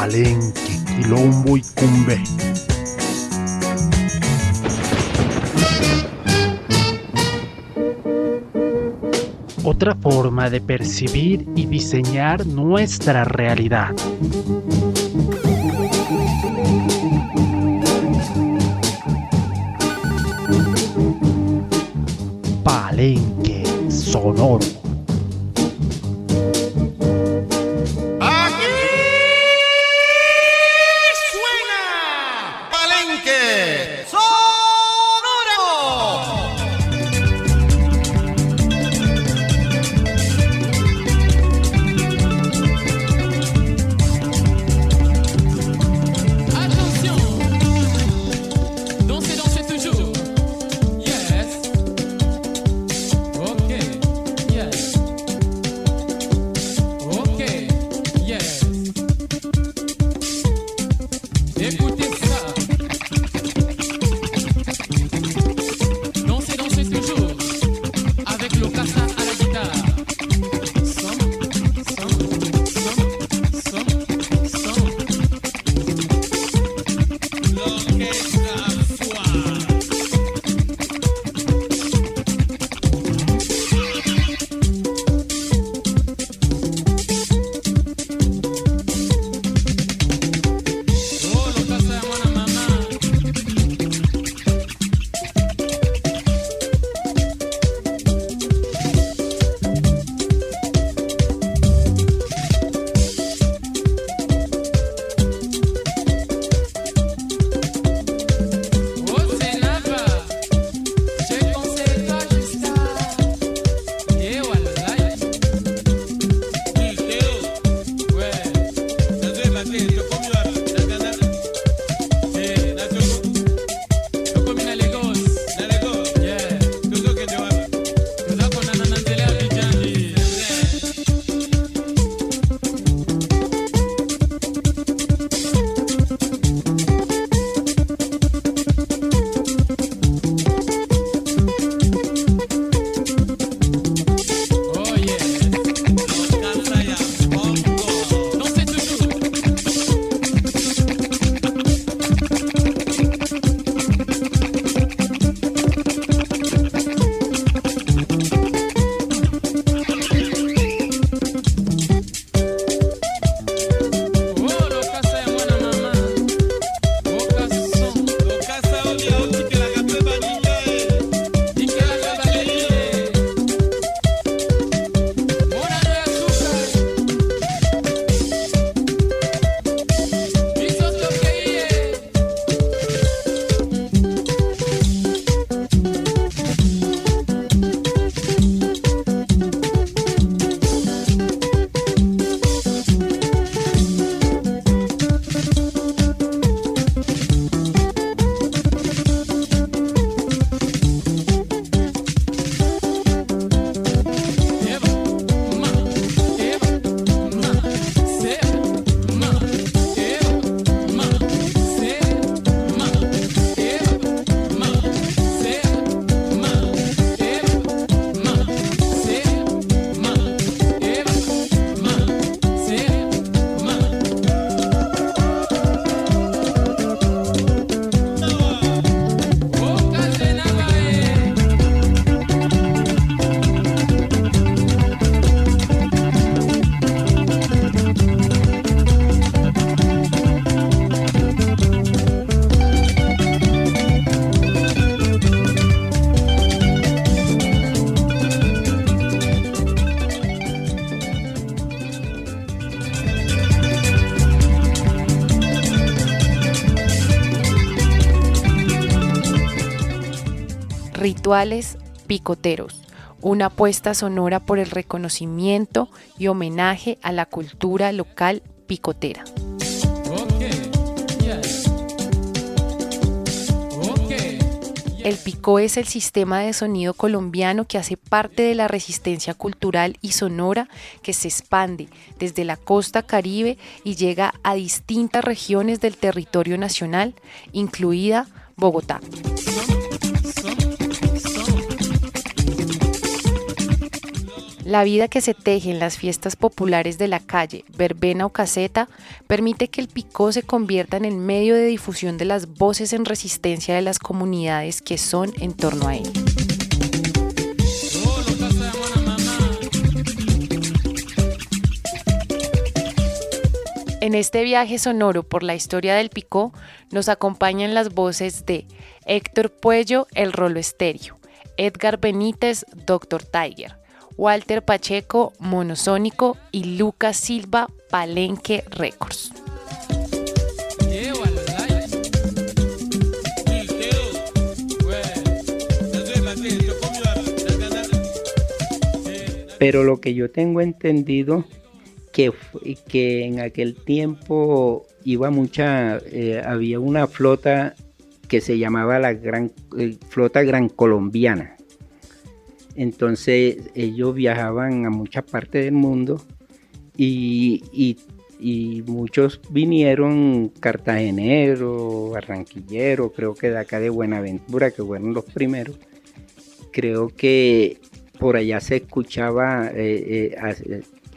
Palenque, Quilombo y Cumbé. Otra forma de percibir y diseñar nuestra realidad. Palenque sonoro. Aquí suena Palenque sonoro. Attention, dansez, dansez toujours. Yes. Ok. Yes. Ok. Yes. Écoutez ça. Dansez, dansez toujours. Avec le cassa à la guitare. Som. Oh, lo casa de buena mamá. Oh, c'est napa. J'ai conseillé toi juste à. Et voilà. Ouais. Yo comí na Lagos. Yeah. Tuza kona na Nanzele Abidjan. Oh yeah. Dansez toujours. Oh, lo casa de buena mamá. Oh, casson. Y que la caballería. Mora de azúcar. Pisos lo que Rituales picoteros, una apuesta sonora por el reconocimiento y homenaje a la cultura local picotera. El picó es el sistema de sonido colombiano que hace parte de la resistencia cultural y sonora que se expande desde la costa Caribe y llega a distintas regiones del territorio nacional, incluida Bogotá. La vida que se teje en las fiestas populares de la calle, verbena o caseta, permite que el picó se convierta en el medio de difusión de las voces en resistencia de las comunidades que son en torno a él. Oro, casa de buena mamá. En este viaje sonoro por la historia del picó, nos acompañan las voces de Héctor Puello, El Rolo Estéreo, Edgar Benítez, Dr. Tiger, Walter Pacheco, Monosónico y Lucas Silva, Palenque Records. Pero lo que yo tengo entendido que en aquel tiempo había una flota que se llamaba la Flota Gran Colombiana. Entonces ellos viajaban a muchas partes del mundo y muchos vinieron cartageneros, barranquilleros, creo que de acá de Buenaventura, que fueron los primeros. Creo que por allá se escuchaba,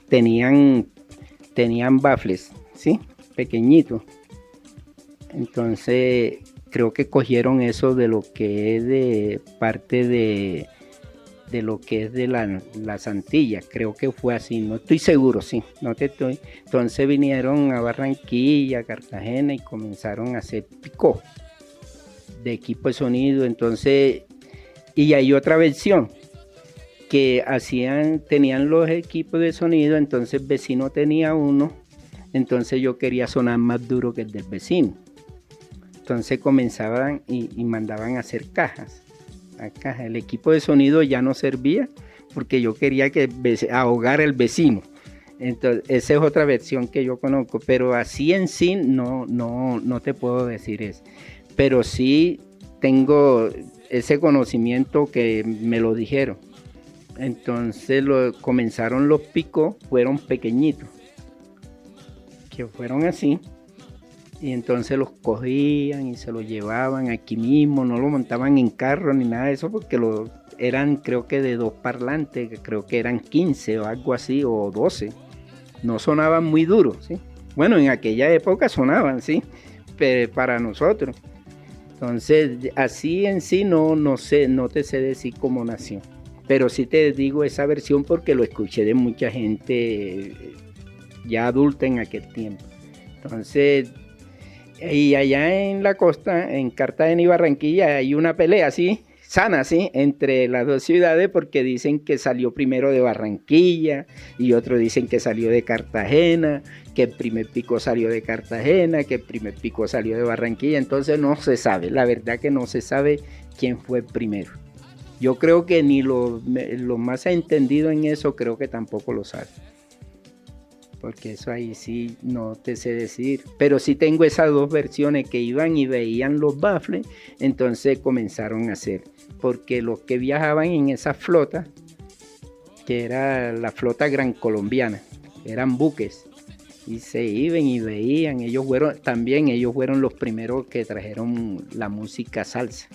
tenían bafles, ¿sí? Pequeñitos. Entonces creo que cogieron eso de lo que es de parte de lo que es de las Antillas, creo que fue así, no estoy seguro, sí, no te estoy. Entonces vinieron a Barranquilla, Cartagena y comenzaron a hacer picó de equipo de sonido. Entonces, y hay otra versión que tenían los equipos de sonido, entonces el vecino tenía uno, entonces yo quería sonar más duro que el del vecino. Entonces comenzaban y mandaban a hacer cajas. El equipo de sonido ya no servía porque yo quería ahogar al vecino. Entonces esa es otra versión que yo conozco, pero así en sí no te puedo decir eso. Pero sí tengo ese conocimiento que me lo dijeron. Entonces comenzaron los picos, fueron pequeñitos, que fueron así. Y entonces los cogían y se los llevaban aquí mismo, no lo montaban en carro ni nada de eso, porque eran creo que de 2 parlantes, que creo que eran 15 o algo así, o 12. No sonaban muy duros, ¿sí? Bueno, en aquella época sonaban, ¿sí? Pero para nosotros. Entonces, así en sí no te sé decir cómo nació. Pero sí te digo esa versión porque lo escuché de mucha gente ya adulta en aquel tiempo. Entonces, y allá en la costa, en Cartagena y Barranquilla, hay una pelea así, sana, ¿sí? Entre las dos ciudades, porque dicen que salió primero de Barranquilla y otros dicen que salió de Cartagena, que el primer pico salió de Cartagena, que el primer pico salió de Barranquilla. Entonces no se sabe, la verdad que no se sabe quién fue el primero. Yo creo que ni lo más entendido en eso, creo que tampoco lo sabe. Porque eso ahí sí no te sé decir, pero sí tengo esas dos versiones que iban y veían los bafles, entonces comenzaron a hacer, porque los que viajaban en esa flota, que era la Flota Gran Colombiana, eran buques, y se iban y veían, ellos fueron los primeros que trajeron la música salsa,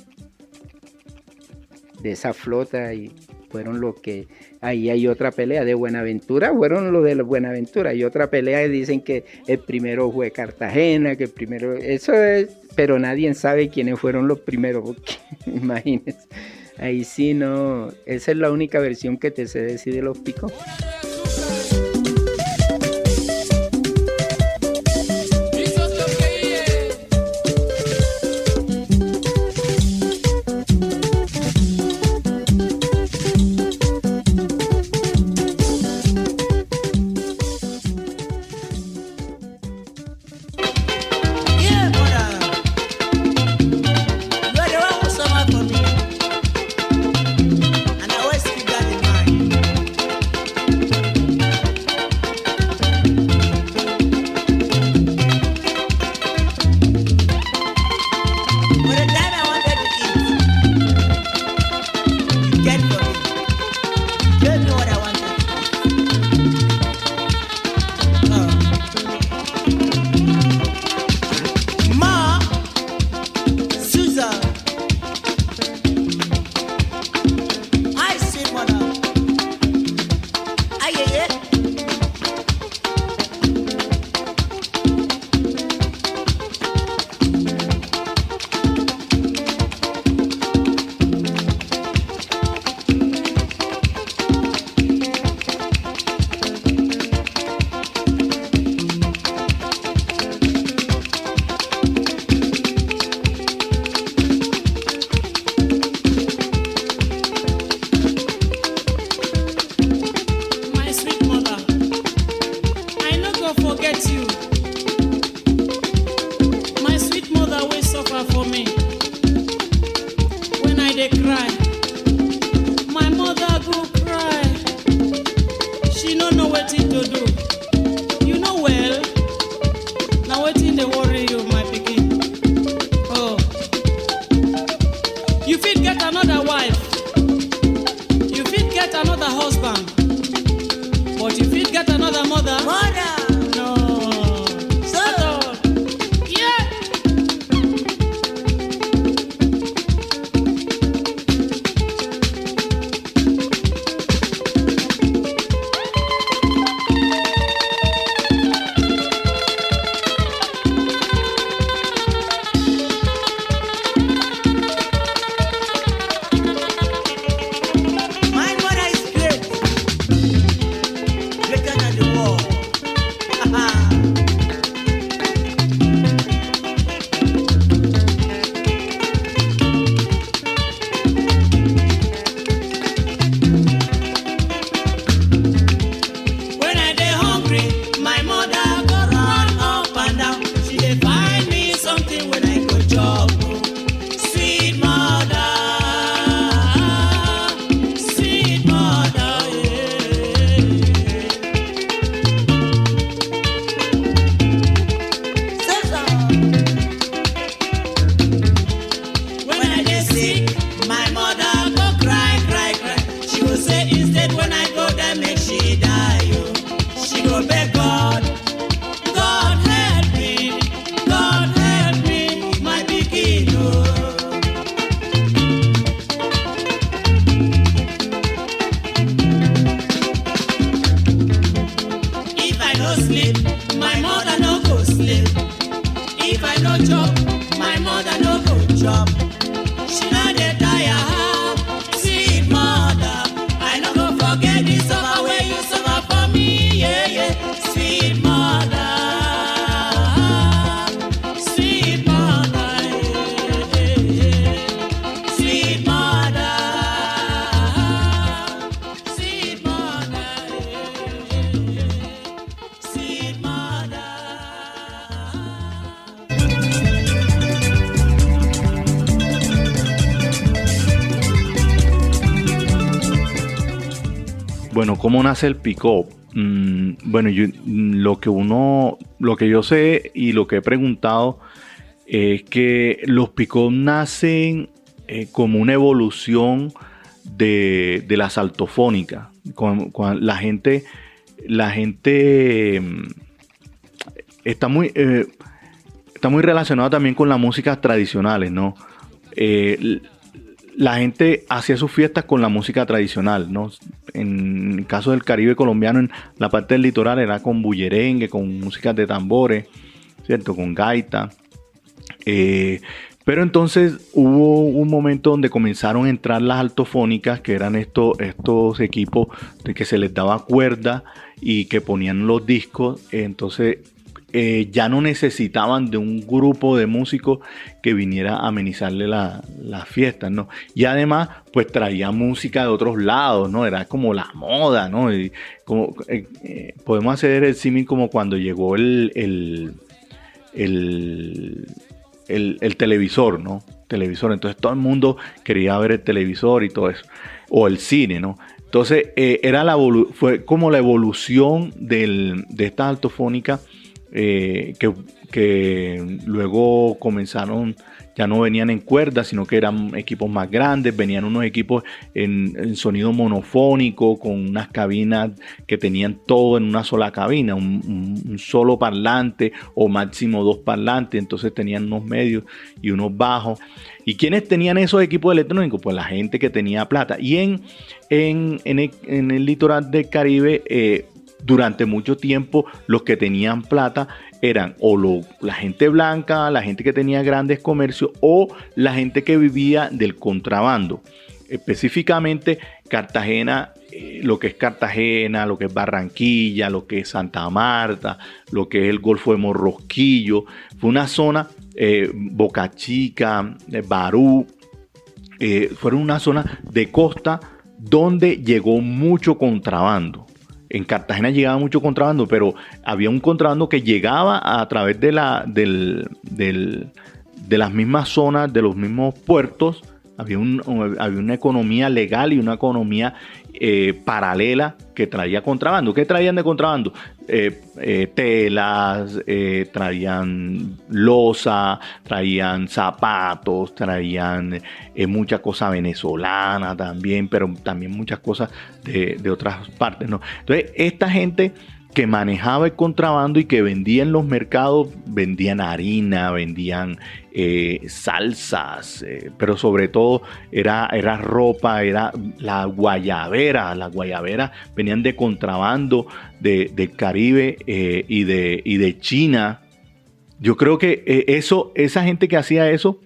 de esa flota, y fueron los que, ahí hay otra pelea de Buenaventura, fueron los de Buenaventura, y otra pelea y dicen que el primero fue Cartagena, que el primero, eso es, pero nadie sabe quiénes fueron los primeros, porque imagínense, ahí sí no, esa es la única versión que te sé decir de los picos. Bueno, ¿cómo nace el pick-up? Bueno, lo que yo sé y lo que he preguntado es que los pick-up nacen como una evolución de la saltofónica. Con la gente está muy relacionada también con las músicas tradicionales, ¿no? La gente hacía sus fiestas con la música tradicional, ¿no? En el caso del Caribe colombiano, en la parte del litoral era con bullerengue, con músicas de tambores, ¿cierto? Con gaita. Pero entonces hubo un momento donde comenzaron a entrar las altofónicas, que eran estos equipos de que se les daba cuerda y que ponían los discos. Entonces ya no necesitaban de un grupo de músicos que viniera a amenizarle las fiestas, ¿no? Y además, pues traía música de otros lados, ¿no? Era como la moda, ¿no? Y como, podemos hacer el símil como cuando llegó el televisor, ¿no? Televisor, entonces todo el mundo quería ver el televisor y todo eso, o el cine, ¿no? Entonces fue como la evolución de esta altofónica que luego comenzaron, ya no venían en cuerdas, sino que eran equipos más grandes, venían unos equipos en sonido monofónico, con unas cabinas que tenían todo en una sola cabina, un solo parlante o máximo 2 parlantes, entonces tenían unos medios y unos bajos. ¿Y quiénes tenían esos equipos electrónicos? Pues la gente que tenía plata. Y en el litoral del Caribe, durante mucho tiempo, los que tenían plata eran la gente blanca, la gente que tenía grandes comercios o la gente que vivía del contrabando. Específicamente Cartagena, lo que es Cartagena, lo que es Barranquilla, lo que es Santa Marta, lo que es el Golfo de Morrosquillo. Fue una zona, Boca Chica, Barú, fueron una zona de costa donde llegó mucho contrabando. En Cartagena llegaba mucho contrabando, pero había un contrabando que llegaba a través de las mismas zonas, de los mismos puertos. Había una economía legal y una economía paralela que traía contrabando. ¿Qué traían de contrabando? Telas, traían loza, traían zapatos, traían mucha cosa venezolana también, pero también muchas cosas de otras partes, ¿no? Entonces, esta gente que manejaba el contrabando y que vendía en los mercados, vendían harina, vendían salsas, pero sobre todo era ropa, era la guayabera. Las guayaberas venían de contrabando del Caribe y de China. Yo creo que esa gente que hacía eso,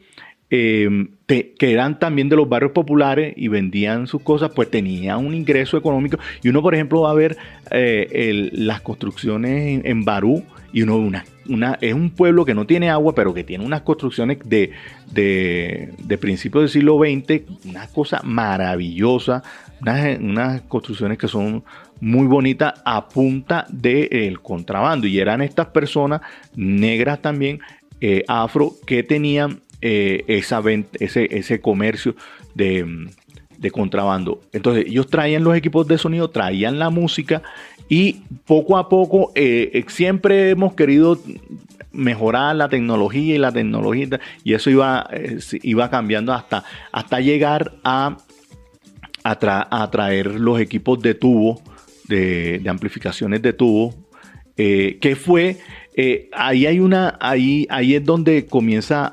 que eran también de los barrios populares y vendían sus cosas, pues tenían un ingreso económico. Y uno, por ejemplo, va a ver las construcciones en Barú, y es un pueblo que no tiene agua, pero que tiene unas construcciones de principios del siglo XX, una cosa maravillosa, unas construcciones que son muy bonitas a punta del contrabando. Y eran estas personas negras también, afro, que tenían ese comercio de contrabando. Entonces ellos traían los equipos de sonido, traían la música, y poco a poco siempre hemos querido mejorar la tecnología y eso iba cambiando hasta llegar a traer los equipos de tubo, de amplificaciones de tubo, que fue ahí es donde comienza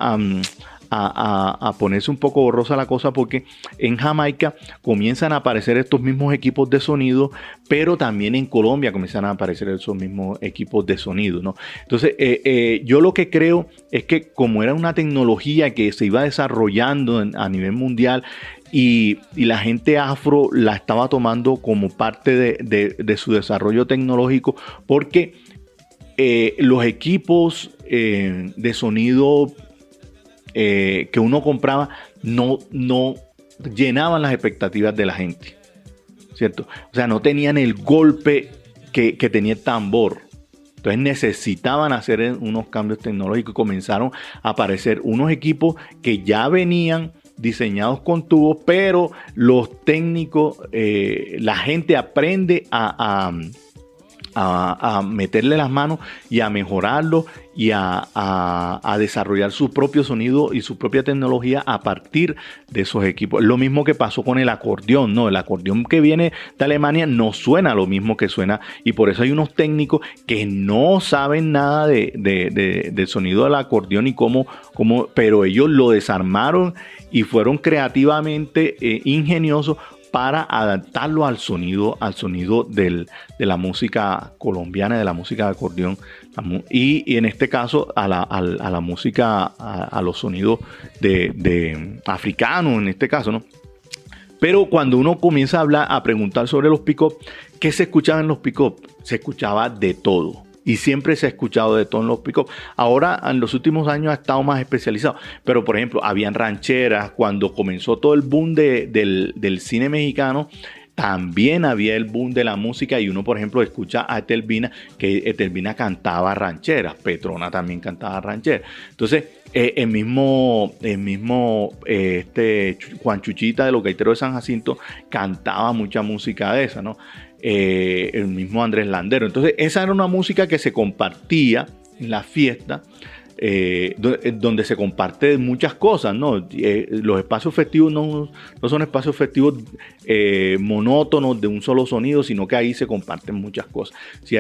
a ponerse un poco borrosa la cosa, porque en Jamaica comienzan a aparecer estos mismos equipos de sonido, pero también en Colombia comienzan a aparecer esos mismos equipos de sonido, ¿no? Entonces yo lo que creo es que como era una tecnología que se iba desarrollando a nivel mundial, y la gente afro la estaba tomando como parte de su desarrollo tecnológico, porque los equipos de sonido que uno compraba no llenaban las expectativas de la gente, ¿cierto? O sea, no tenían el golpe que tenía el tambor. Entonces necesitaban hacer unos cambios tecnológicos y comenzaron a aparecer unos equipos que ya venían diseñados con tubos, pero los técnicos, la gente aprende a meterle las manos y a mejorarlo y a desarrollar su propio sonido y su propia tecnología a partir de esos equipos. Lo mismo que pasó con el acordeón, ¿no? El acordeón que viene de Alemania no suena lo mismo que suena, y por eso hay unos técnicos que no saben nada del sonido del acordeón y cómo, pero ellos lo desarmaron y fueron creativamente ingeniosos para adaptarlo al sonido de la música colombiana, de la música de acordeón, y en este caso a la música, a los sonidos de africanos en este caso, ¿no? Pero cuando uno comienza a preguntar sobre los pick-up, ¿qué se escuchaba en los pick-up? Se escuchaba de todo. Y siempre se ha escuchado de todo en los pick-up. Ahora, en los últimos años ha estado más especializado. Pero, por ejemplo, habían rancheras. Cuando comenzó todo el boom del cine mexicano, también había el boom de la música. Y uno, por ejemplo, escucha a Etelvina, que Etelvina cantaba rancheras. Petrona también cantaba rancheras. Entonces, el mismo Juan Chuchita de los Gaiteros de San Jacinto cantaba mucha música de esa, ¿no? El mismo Andrés Landero. Entonces esa era una música que se compartía en la fiesta, donde se comparte muchas cosas, ¿no? Los espacios festivos no son espacios festivos monótonos de un solo sonido, sino que ahí se comparten muchas cosas. Si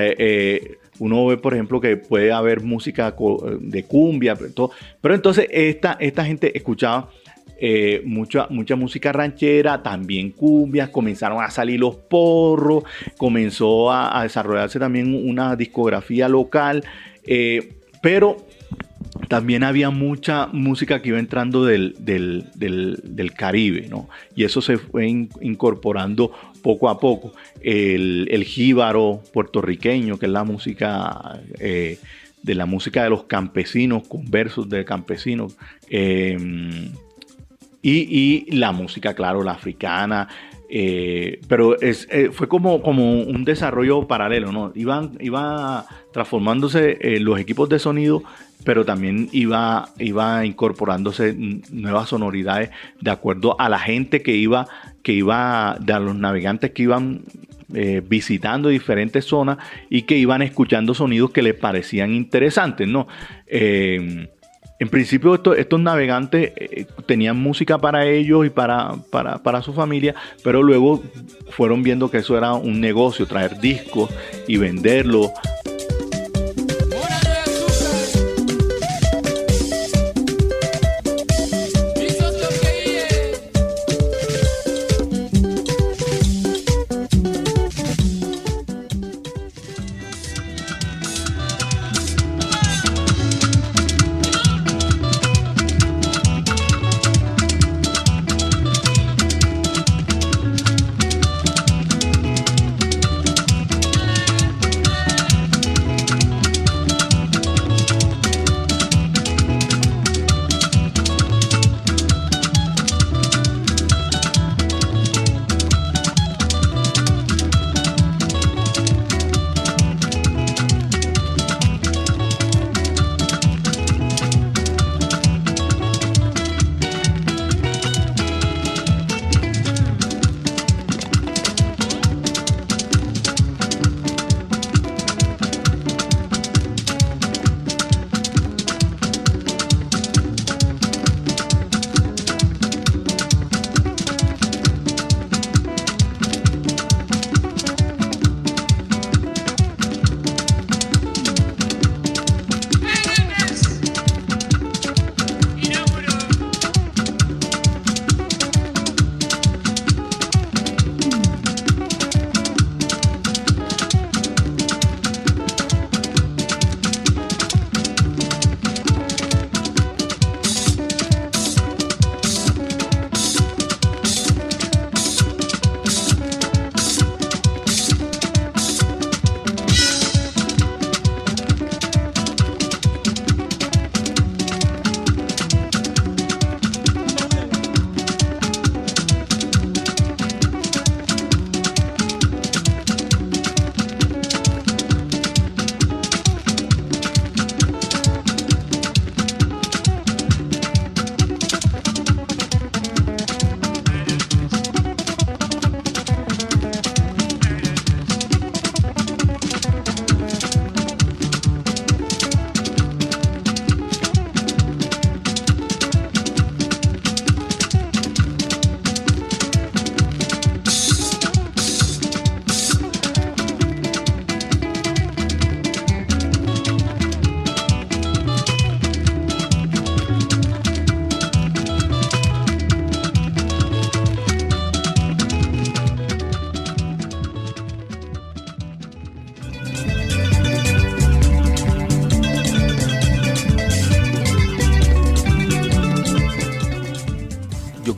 uno ve, por ejemplo, que puede haber música de cumbia, pero entonces esta gente escuchaba mucha música ranchera, también cumbias, comenzaron a salir los porros, comenzó a desarrollarse también una discografía local, pero también había mucha música que iba entrando del Caribe, ¿no? Y eso se fue incorporando poco a poco. El jíbaro puertorriqueño, que es la música de los campesinos, con versos de campesinos, y la música, claro, la africana, pero fue como un desarrollo paralelo, ¿no? Iba transformándose los equipos de sonido, pero también iba incorporándose nuevas sonoridades de acuerdo a la gente que iba de los navegantes que iban visitando diferentes zonas y que iban escuchando sonidos que les parecían interesantes, ¿no? En principio estos navegantes tenían música para ellos y para su familia, pero luego fueron viendo que eso era un negocio, traer discos y venderlos.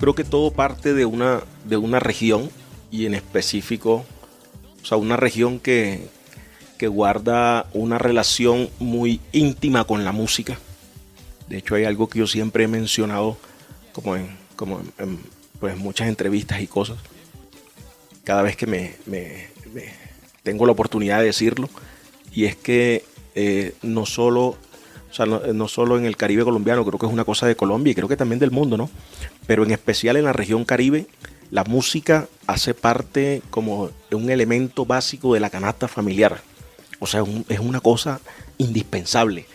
creo que todo parte de una región, y en específico, o sea, una región que guarda una relación muy íntima con la música. De hecho, hay algo que yo siempre he mencionado como en pues, muchas entrevistas y cosas. Cada vez que me tengo la oportunidad de decirlo, y es que no solo en el Caribe colombiano, creo que es una cosa de Colombia y creo que también del mundo, ¿no? Pero en especial en la región Caribe, la música hace parte como de un elemento básico de la canasta familiar. O sea, es una cosa indispensable.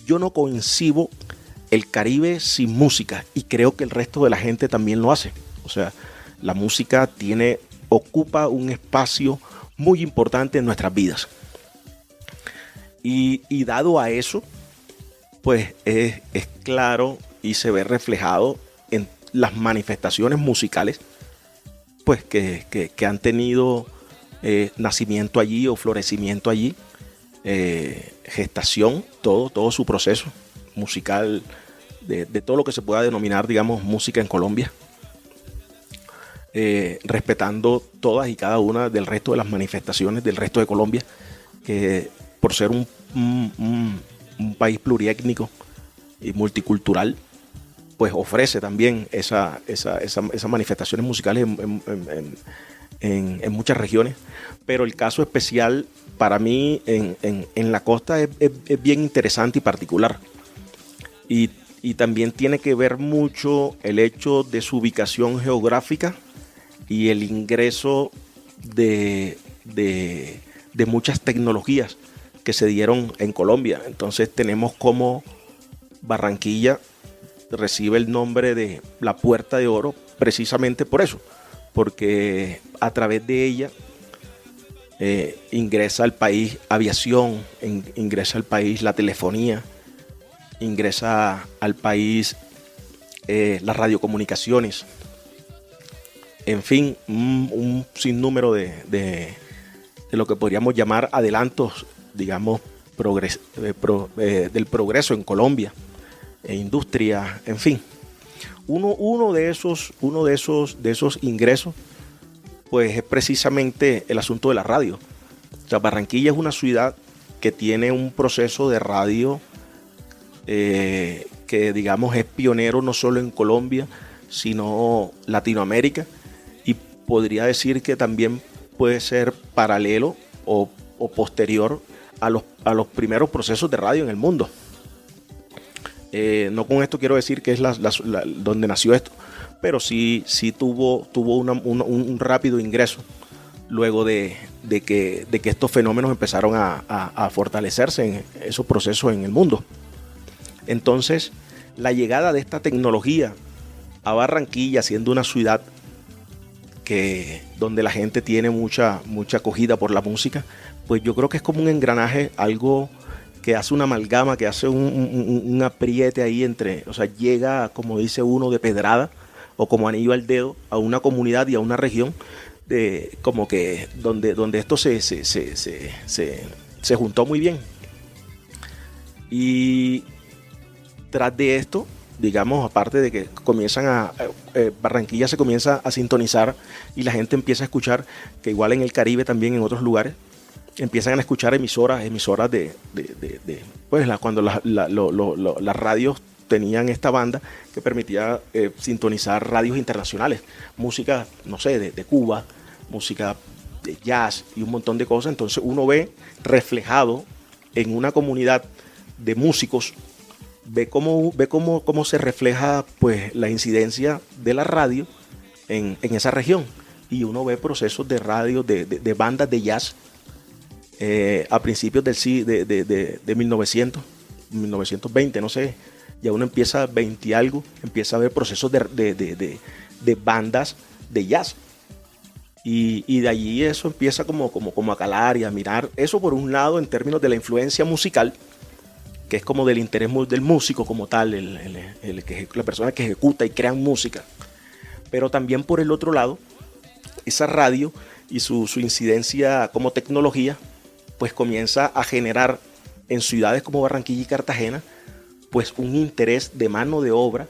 Yo no concibo el Caribe sin música, y creo que el resto de la gente también lo hace. O sea, la música ocupa un espacio muy importante en nuestras vidas. Y dado a eso, pues es claro y se ve reflejado en las manifestaciones musicales, pues que han tenido nacimiento allí o florecimiento allí, gestación, todo su proceso musical, de todo lo que se pueda denominar, digamos, música en Colombia, respetando todas y cada una del resto de las manifestaciones del resto de Colombia, que por ser un país pluriétnico y multicultural, pues ofrece también esas manifestaciones musicales en muchas regiones. Pero el caso especial para mí en la costa es bien interesante y particular. Y también tiene que ver mucho el hecho de su ubicación geográfica y el ingreso de muchas tecnologías que se dieron en Colombia. Entonces tenemos como Barranquilla recibe el nombre de la Puerta de Oro precisamente por eso, porque a través de ella ingresa al país aviación, ingresa al país la telefonía, ingresa al país las radiocomunicaciones, en fin, un sinnúmero de lo que podríamos llamar adelantos, digamos, del progreso en Colombia, industria, en fin. Uno de esos ingresos, pues es precisamente el asunto de la radio. O sea, Barranquilla es una ciudad que tiene un proceso de radio que, digamos, es pionero no solo en Colombia, sino Latinoamérica, y podría decir que también puede ser paralelo o posterior a los primeros procesos de radio en el mundo. No con esto quiero decir que es donde nació esto, pero sí tuvo un rápido ingreso luego de que estos fenómenos empezaron a fortalecerse en esos procesos en el mundo. Entonces, la llegada de esta tecnología a Barranquilla, siendo una ciudad donde la gente tiene mucha acogida por la música, pues yo creo que es como un engranaje, algo que hace una amalgama, que hace un apriete ahí o sea, llega, como dice uno, de pedrada o como anillo al dedo a una comunidad y a una región como que donde esto se juntó muy bien. Y tras de esto, digamos, aparte de que Barranquilla se comienza a sintonizar y la gente empieza a escuchar, que igual en el Caribe también en otros lugares empiezan a escuchar emisoras pues cuando las radios tenían esta banda que permitía sintonizar radios internacionales, música, no sé, de Cuba, música de jazz y un montón de cosas. Entonces uno ve reflejado en una comunidad de músicos, ve cómo se refleja pues la incidencia de la radio en esa región, y uno ve procesos de radio de bandas de jazz a principios de 1920, no sé, ya uno empieza a 20 y algo, empieza a ver procesos de bandas de jazz, y de allí eso empieza como a calar y a mirar. Eso por un lado en términos de la influencia musical, que es como del interés del músico como tal, la persona que ejecuta y crea música. Pero también por el otro lado, esa radio y su incidencia como tecnología, pues comienza a generar en ciudades como Barranquilla y Cartagena, pues un interés de mano de obra,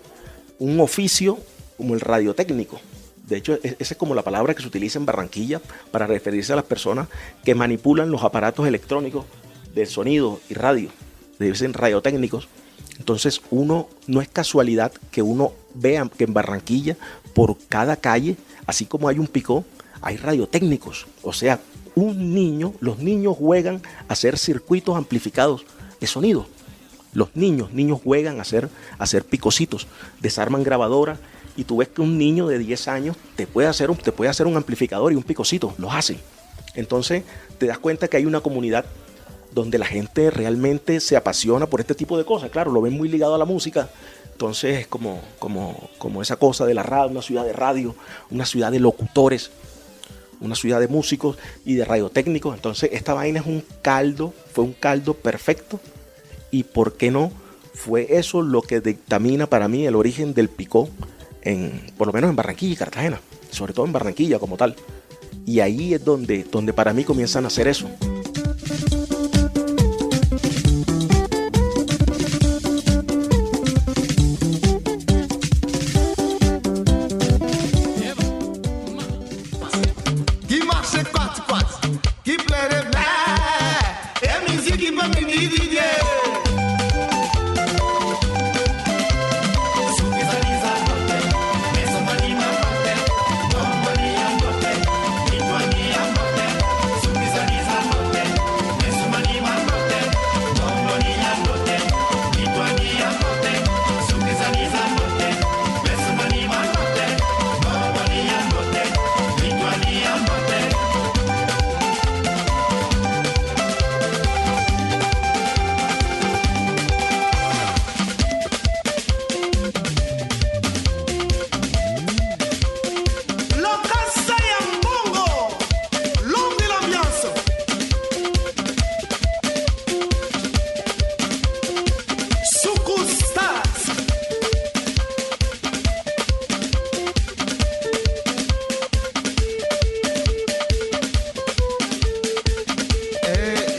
un oficio como el radiotécnico. De hecho, esa es como la palabra que se utiliza en Barranquilla para referirse a las personas que manipulan los aparatos electrónicos del sonido y radio. Le dicen radiotécnicos. Entonces, no es casualidad que uno vea que en Barranquilla, por cada calle, así como hay un picó, hay radiotécnicos. O sea, los niños juegan a hacer circuitos amplificados de sonido. Los niños juegan a hacer picocitos, desarman grabadoras, y tú ves que un niño de 10 años te puede hacer un amplificador y un picocito, los hacen. Entonces te das cuenta que hay una comunidad donde la gente realmente se apasiona por este tipo de cosas. Claro, lo ven muy ligado a la música. Entonces es como esa cosa de la radio, una ciudad de radio, una ciudad de locutores, una ciudad de músicos y de radiotécnicos. Entonces esta vaina fue un caldo perfecto. Y por qué no, fue eso lo que dictamina para mí el origen del picó, por lo menos en Barranquilla y Cartagena, sobre todo en Barranquilla como tal. Y ahí es donde para mí comienzan a hacer eso. Qui marche quat quat, qui pleure bla, et musique qui va me diviser.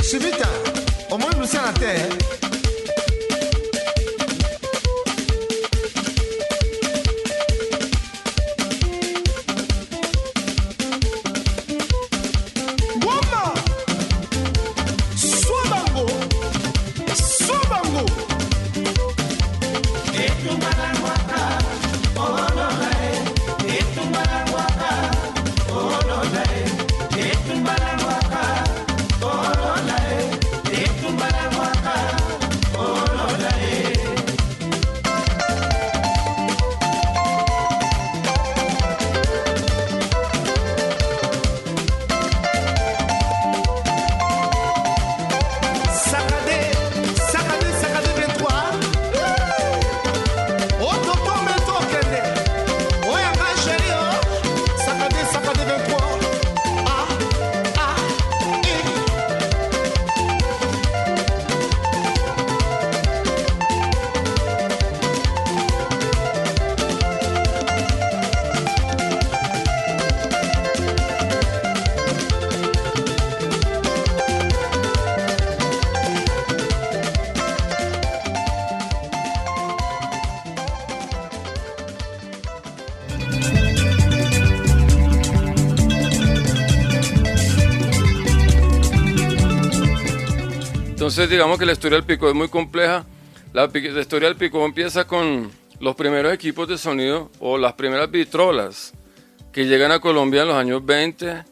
Chivita, au moins nous sommes à terre. Wamba, Swabango, Swabango. Entonces digamos que la historia del picó es muy compleja. La historia del picó empieza con los primeros equipos de sonido o las primeras vitrolas que llegan a Colombia en los años 20,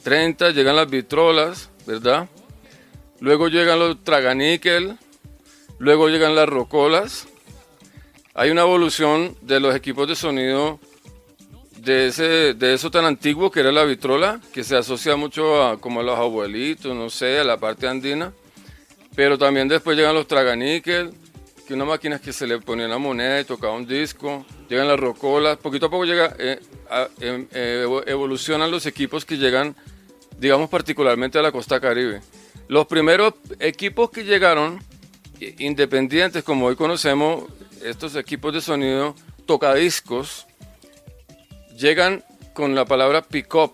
30, llegan las vitrolas, ¿verdad? Luego llegan los traganíquel, luego llegan las rocolas. Hay una evolución de los equipos de sonido de eso tan antiguo que era la vitrola, que se asocia mucho a como a los abuelitos, no sé, a la parte andina. Pero también después llegan los traganíquel, que una máquina que se le ponía una moneda y tocaba un disco. Llegan las rocolas, poquito a poco evolucionan los equipos que llegan, digamos, particularmente a la costa Caribe. Los primeros equipos que llegaron, independientes, como hoy conocemos, estos equipos de sonido tocadiscos, llegan con la palabra pick-up,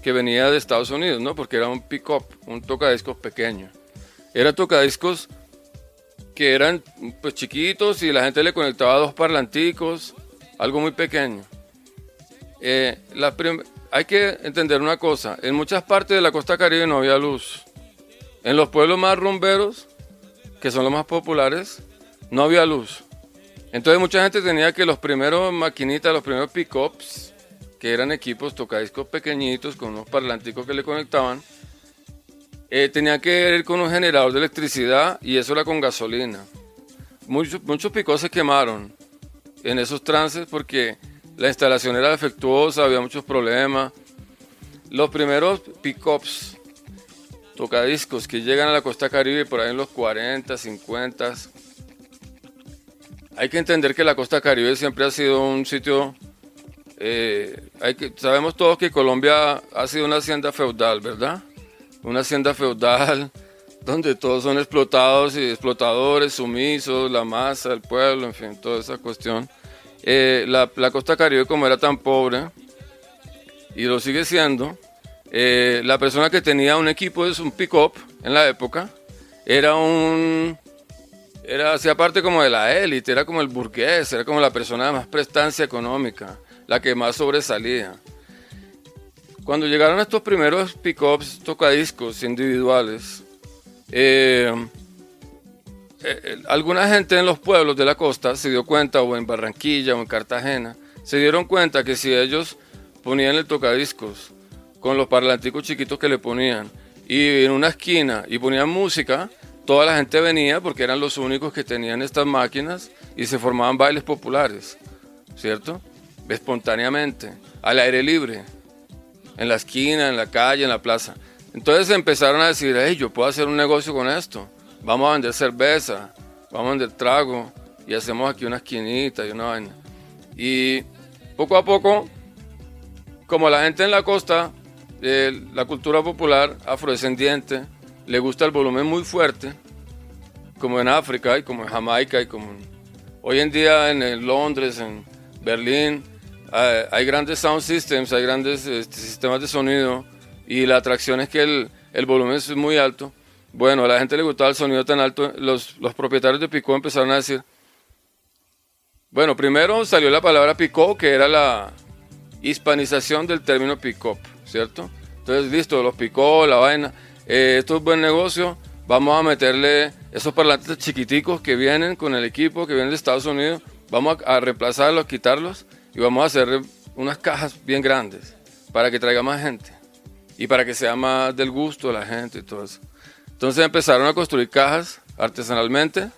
que venía de Estados Unidos, ¿no? Porque era un pick-up, un tocadiscos pequeño. Eran tocadiscos que eran pues chiquitos y la gente le conectaba dos parlanticos, algo muy pequeño. Hay que entender una cosa, en muchas partes de la costa Caribe no había luz. En los pueblos más rumberos, que son los más populares, no había luz. Entonces mucha gente tenía que los primeros maquinitas, los primeros pick-ups, que eran equipos tocadiscos pequeñitos con unos parlanticos que le conectaban, tenía que ir con un generador de electricidad y eso era con gasolina. Muchos pick-ups se quemaron en esos trances porque la instalación era defectuosa, había muchos problemas. Los primeros pick-ups tocadiscos que llegan a la costa Caribe por ahí en los 40, 50. Hay que entender que la costa Caribe siempre ha sido un sitio, sabemos todos que Colombia ha sido una hacienda feudal, ¿verdad? Una hacienda feudal donde todos son explotados y explotadores, sumisos, la masa, el pueblo, en fin, toda esa cuestión. La costa Caribe, como era tan pobre, y lo sigue siendo, la persona que tenía un equipo, es un pick-up en la época, hacía parte como de la élite, era como el burgués, era como la persona de más prestancia económica, la que más sobresalía. Cuando llegaron estos primeros pick-ups tocadiscos individuales, alguna gente en los pueblos de la costa se dio cuenta, o en Barranquilla o en Cartagena, se dieron cuenta que si ellos ponían el tocadiscos con los parlanticos chiquitos que le ponían y en una esquina y ponían música, toda la gente venía porque eran los únicos que tenían estas máquinas y se formaban bailes populares, ¿cierto? Espontáneamente, al aire libre, en la esquina, en la calle, en la plaza. Entonces empezaron a decir, hey, yo puedo hacer un negocio con esto, vamos a vender cerveza, vamos a vender trago y hacemos aquí una esquinita y una vaina. Y poco a poco, como la gente en la costa, la cultura popular afrodescendiente, le gusta el volumen muy fuerte, como en África y como en Jamaica y como hoy en día en Londres, en Berlín, hay grandes sound systems, hay grandes sistemas de sonido y la atracción es que el volumen es muy alto. Bueno, a la gente le gustaba el sonido tan alto, los propietarios de Picó empezaron a decir, bueno, primero salió la palabra Picó, que era la hispanización del término pick-up, ¿cierto? Entonces, listo, los Picó, la vaina, esto es buen negocio, vamos a meterle esos parlantes chiquiticos que vienen con el equipo, que vienen de Estados Unidos, vamos a reemplazarlos, quitarlos y vamos a hacer unas cajas bien grandes para que traiga más gente y para que sea más del gusto de la gente y todo eso. Entonces empezaron a construir cajas artesanalmente.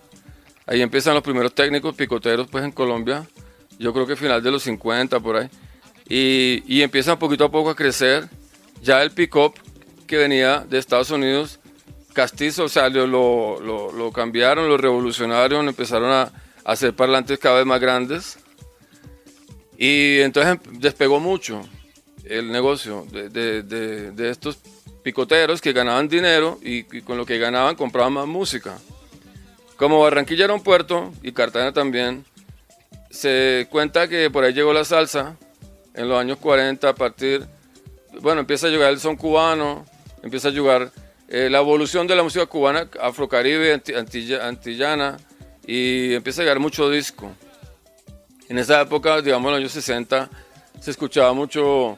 Ahí empiezan los primeros técnicos picoteros pues en Colombia, yo creo que final de los 50 por ahí, y empiezan poquito a poco a crecer. Ya el pick-up que venía de Estados Unidos, castizo, o sea, lo cambiaron, lo revolucionaron, empezaron a hacer parlantes cada vez más grandes, y entonces despegó mucho el negocio de estos picoteros que ganaban dinero y con lo que ganaban compraban más música. Como Barranquilla era un puerto y Cartagena también, se cuenta que por ahí llegó la salsa en los años 40 empieza a llegar el son cubano, empieza a llegar la evolución de la música cubana, afrocaribe, antillana, y empieza a llegar mucho disco. En esa época, digamos en los años 60, se escuchaba mucho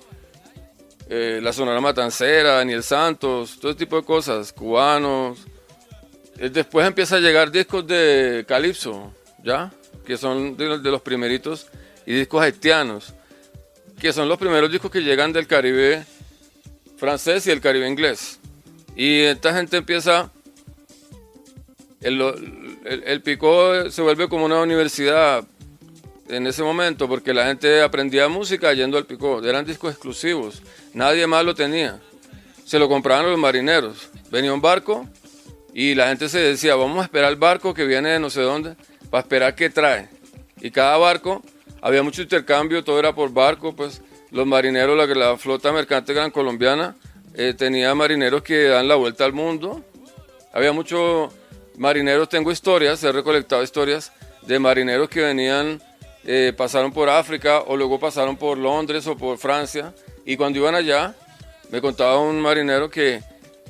la Sonora Matancera, Daniel Santos, todo ese tipo de cosas, cubanos. Después empieza a llegar discos de calipso, ¿ya? Que son de los primeritos, y discos haitianos, que son los primeros discos que llegan del Caribe francés y el Caribe inglés. Y esta gente empieza, el Picó se vuelve como una universidad en ese momento, porque la gente aprendía música yendo al Picó, eran discos exclusivos, nadie más lo tenía, se lo compraban los marineros, venía un barco y la gente se decía, vamos a esperar el barco que viene de no sé dónde, para esperar qué trae, y cada barco, había mucho intercambio, todo era por barco, pues los marineros, la flota mercante gran colombiana, tenía marineros que dan la vuelta al mundo, había muchos marineros, tengo historias, he recolectado historias de marineros que venían, pasaron por África o luego pasaron por Londres o por Francia, y cuando iban allá, me contaba un marinero que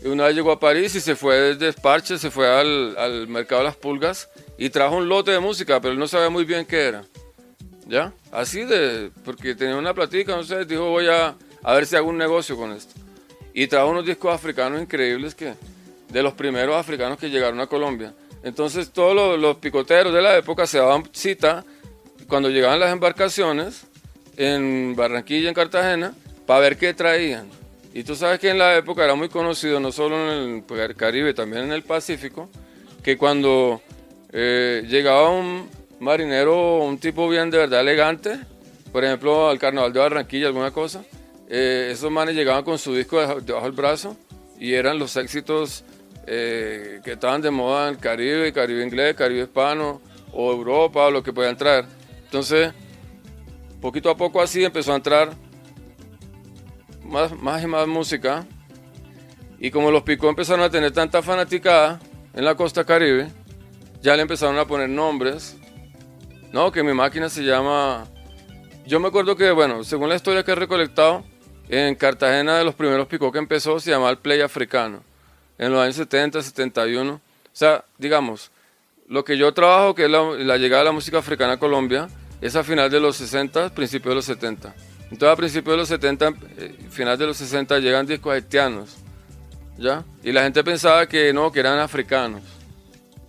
una vez llegó a París y se fue de despache, se fue al mercado de las pulgas y trajo un lote de música, pero él no sabía muy bien qué era. ¿ya? Así porque tenía una platica, no sé, dijo voy a ver si hago un negocio con esto. Y trajo unos discos africanos increíbles de los primeros africanos que llegaron a Colombia. Entonces todos los picoteros de la época se daban cita cuando llegaban las embarcaciones en Barranquilla, en Cartagena, para ver qué traían. Y tú sabes que en la época era muy conocido, no solo en el Caribe, también en el Pacífico, que cuando llegaba un marinero, un tipo bien de verdad elegante, por ejemplo al Carnaval de Barranquilla, alguna cosa, esos manes llegaban con su disco debajo del brazo y eran los éxitos que estaban de moda en el Caribe, Caribe inglés, Caribe hispano, o Europa, o lo que podían traer. Entonces, poquito a poco así empezó a entrar más y más música, y como los Picó empezaron a tener tanta fanaticada en la costa Caribe, ya le empezaron a poner nombres. No, que mi máquina se llama... Yo me acuerdo que, bueno, según la historia que he recolectado, en Cartagena de los primeros Picó que empezó se llamaba el Play Africano, en los años 70, 71. O sea, digamos, lo que yo trabajo, que es la llegada de la música africana a Colombia, es a final de los 60, principios de los 70. Entonces a principios de los 70, final de los 60 llegan discos haitianos, ¿ya? Y la gente pensaba que no, que eran africanos.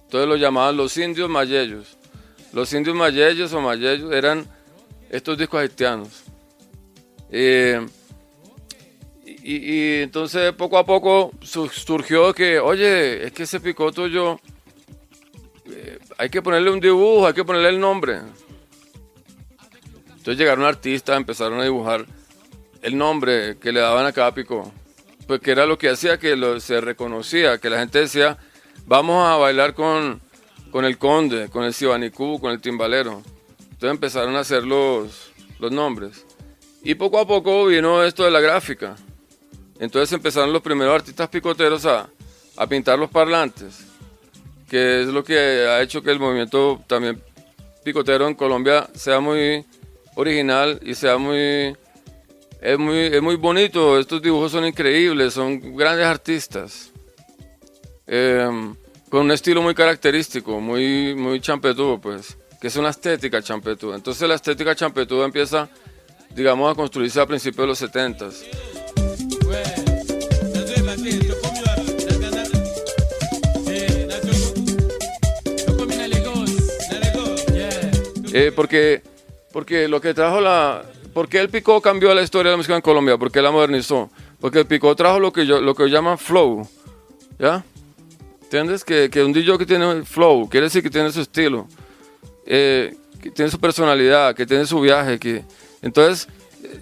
Entonces los llamaban los indios mayellos. Los indios mayellos o mayellos eran estos discos haitianos. Y entonces poco a poco surgió que, oye, es que ese Picó tuyo, hay que ponerle un dibujo, hay que ponerle el nombre. Entonces llegaron artistas, empezaron a dibujar el nombre que le daban a cada Picó, pues que era lo que hacía que se reconocía, que la gente decía, vamos a bailar con el conde, con el sibanicú, con el timbalero. Entonces empezaron a hacer los nombres. Y poco a poco vino esto de la gráfica. Entonces empezaron los primeros artistas picoteros a pintar los parlantes, que es lo que ha hecho que el movimiento también picotero en Colombia sea muy original y sea es muy bonito. Estos dibujos son increíbles, son grandes artistas, con un estilo muy característico, muy champetú, pues, que es una estética champetú. Entonces la estética champetú empieza, digamos, a construirse a principios de los 70s. Porque lo que trajo ¿por qué el Picó cambió la historia de la música en Colombia? ¿Por qué la modernizó? Porque el Picó trajo lo que llaman flow, ¿ya? ¿Entiendes? Que un DJ que tiene flow, quiere decir que tiene su estilo, que tiene su personalidad, que tiene su viaje. Entonces,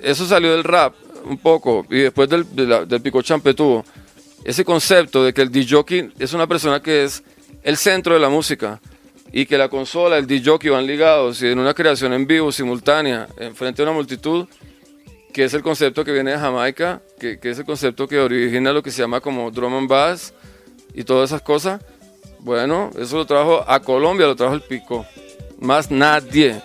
eso salió del rap un poco, y después del Picó champetú, ese concepto de que el DJ es una persona que es el centro de la música, y que la consola, el DJ van ligados y en una creación en vivo, simultánea, frente a una multitud, que es el concepto que viene de Jamaica, que es el concepto que origina lo que se llama como drum and bass y todas esas cosas. Bueno, eso lo trajo a Colombia, lo trajo el Picó, más nadie.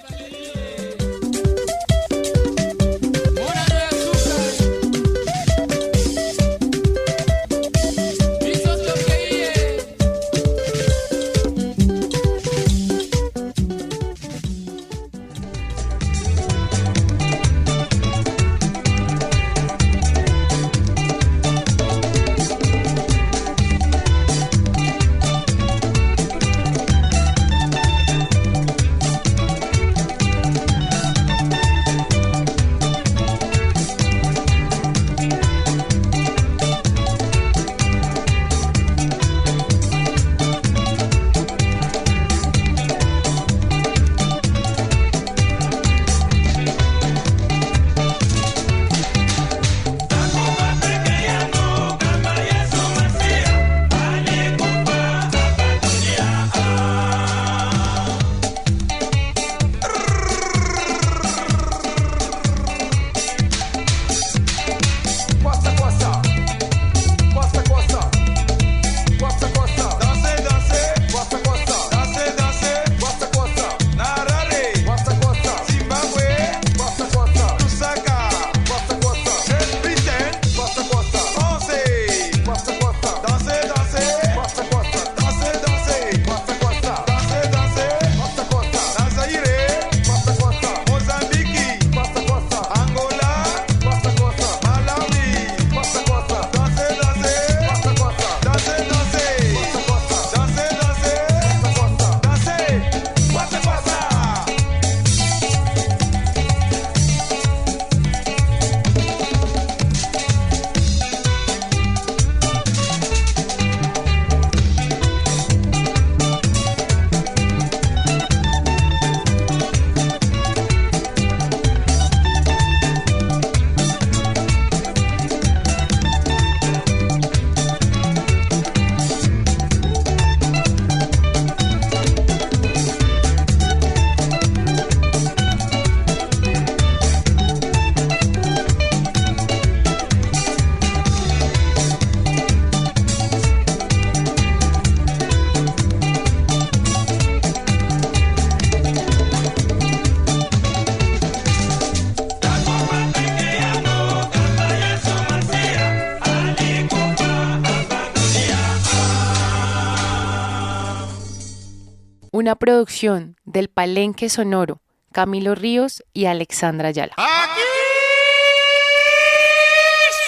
Una producción del Palenque Sonoro, Camilo Ríos y Alexandra Ayala. Aquí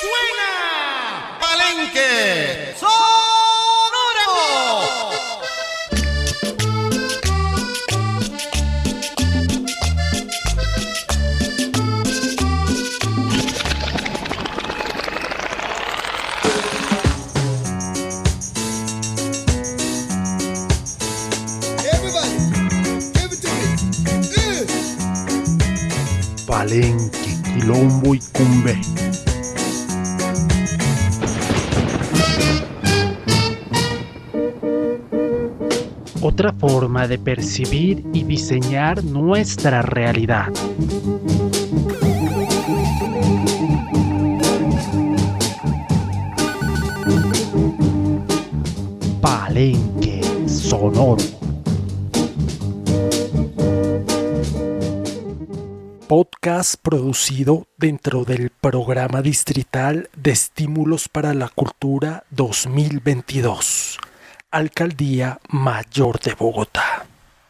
suena Palenque Sonoro. Palenque, Quilombo y Cumbé. Otra forma de percibir y diseñar nuestra realidad. Palenque Sonoro. Podcast producido dentro del Programa Distrital de Estímulos para la Cultura 2022, Alcaldía Mayor de Bogotá.